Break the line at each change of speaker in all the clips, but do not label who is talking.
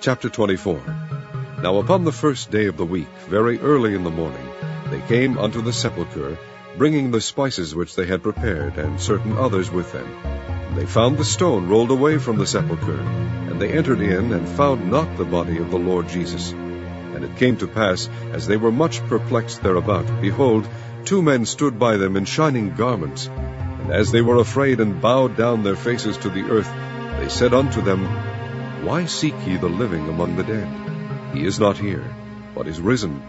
Chapter 24. Now upon the first day of the week, very early in the morning, they came unto the sepulchre, bringing the spices which they had prepared, and certain others with them. And they found the stone rolled away from the sepulchre, and they entered in, and found not the body of the Lord Jesus. And it came to pass, as they were much perplexed thereabout, behold, 2 men stood by them in shining garments. And as they were afraid, and bowed down their faces to the earth, they said unto them, Why seek ye the living among the dead? He is not here, but is risen.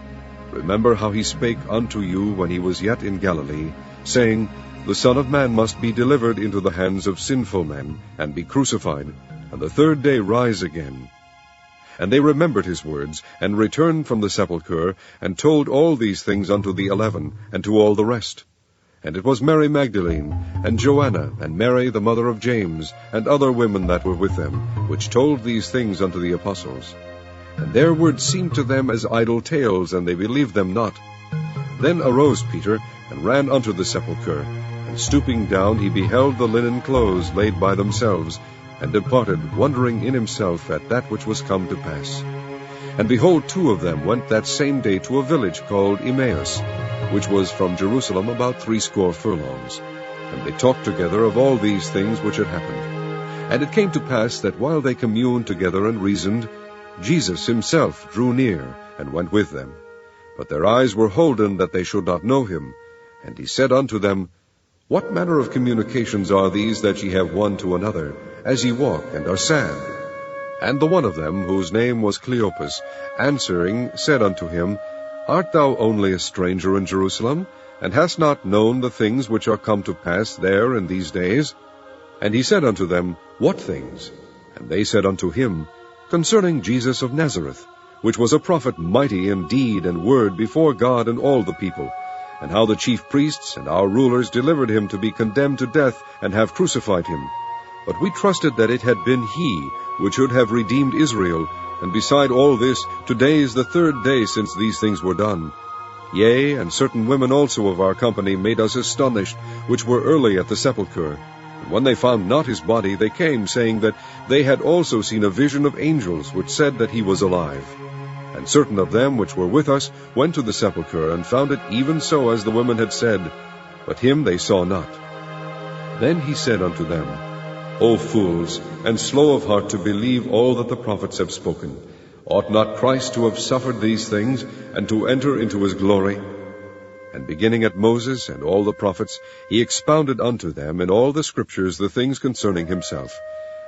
Remember how he spake unto you when he was yet in Galilee, saying, The Son of Man must be delivered into the hands of sinful men, and be crucified, and the 3rd day rise again. And they remembered his words, and returned from the sepulchre, and told all these things unto the 11, and to all the rest. And it was Mary Magdalene, and Joanna, and Mary the mother of James, and other women that were with them, which told these things unto the apostles. And their words seemed to them as idle tales, and they believed them not. Then arose Peter, and ran unto the sepulchre, and stooping down he beheld the linen clothes laid by themselves, and departed, wondering in himself at that which was come to pass. And behold, 2 of them went that same day to a village called Emmaus, which was from Jerusalem about 60 furlongs. And they talked together of all these things which had happened. And it came to pass that while they communed together and reasoned, Jesus himself drew near, and went with them. But their eyes were holden that they should not know him. And he said unto them, What manner of communications are these that ye have one to another, as ye walk and are sad? And the one of them, whose name was Cleopas, answering, said unto him, Art thou only a stranger in Jerusalem, and hast not known the things which are come to pass there in these days? And he said unto them, What things? And they said unto him, Concerning Jesus of Nazareth, which was a prophet mighty in deed and word before God and all the people, and how the chief priests and our rulers delivered him to be condemned to death, and have crucified him. But we trusted that it had been he which should have redeemed Israel, and beside all this, today is the 3rd day since these things were done. Yea, and certain women also of our company made us astonished, which were early at the sepulchre. And when they found not his body, they came, saying that they had also seen a vision of angels, which said that he was alive. And certain of them which were with us went to the sepulchre, and found it even so as the women had said, but him they saw not. Then he said unto them, O fools, and slow of heart to believe all that the prophets have spoken. Ought not Christ to have suffered these things, and to enter into his glory? And beginning at Moses and all the prophets, he expounded unto them in all the scriptures the things concerning himself.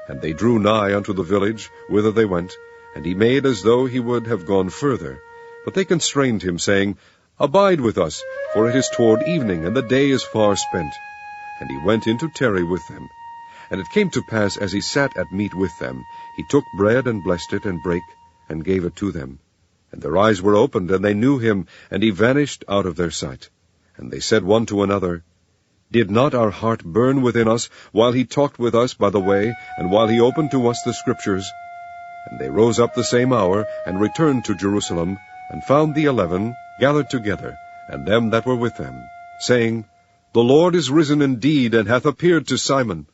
And they drew nigh unto the village whither they went, and he made as though he would have gone further. But they constrained him, saying, Abide with us, for it is toward evening, and the day is far spent. And he went in to tarry with them. And it came to pass, as he sat at meat with them, he took bread, and blessed it, and brake, and gave it to them. And their eyes were opened, and they knew him, and he vanished out of their sight. And they said one to another, Did not our heart burn within us, while he talked with us by the way, and while he opened to us the Scriptures? And they rose up the same hour, and returned to Jerusalem, and found the 11 gathered together, and them that were with them, saying, The Lord is risen indeed, and hath appeared to Simon.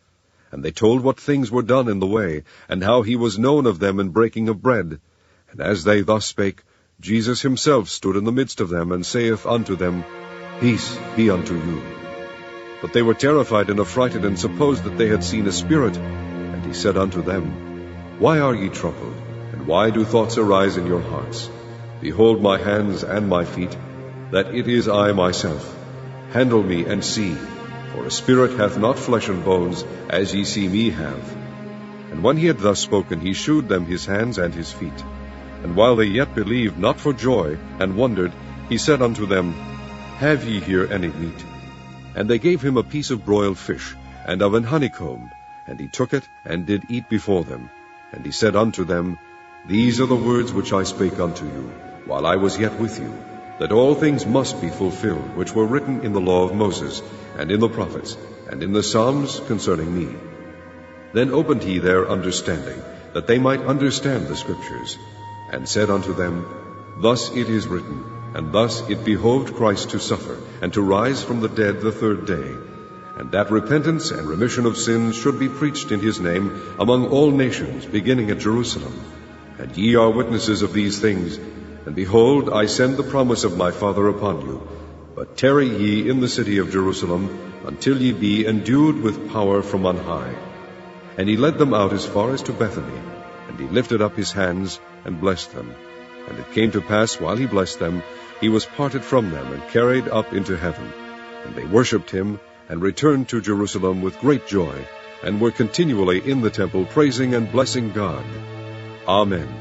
And they told what things were done in the way, and how he was known of them in breaking of bread. And as they thus spake, Jesus himself stood in the midst of them, and saith unto them, Peace be unto you. But they were terrified and affrighted, and supposed that they had seen a spirit. And he said unto them, Why are ye troubled, and why do thoughts arise in your hearts? Behold my hands and my feet, that it is I myself. Handle me, and see. For a spirit hath not flesh and bones, as ye see me have. And when he had thus spoken, he shewed them his hands and his feet. And while they yet believed not for joy, and wondered, he said unto them, Have ye here any meat? And they gave him a piece of broiled fish, and of an honeycomb. And he took it, and did eat before them. And he said unto them, These are the words which I spake unto you, while I was yet with you, that all things must be fulfilled, which were written in the law of Moses, and in the prophets, and in the Psalms concerning me. Then opened he their understanding, that they might understand the Scriptures, and said unto them, Thus it is written, and thus it behoved Christ to suffer, and to rise from the dead the 3rd day, and that repentance and remission of sins should be preached in his name among all nations, beginning at Jerusalem. And ye are witnesses of these things. And behold, I send the promise of my Father upon you. But tarry ye in the city of Jerusalem, until ye be endued with power from on high. And he led them out as far as to Bethany. And he lifted up his hands, and blessed them. And it came to pass, while he blessed them, he was parted from them, and carried up into heaven. And they worshipped him, and returned to Jerusalem with great joy, and were continually in the temple praising and blessing God. Amen.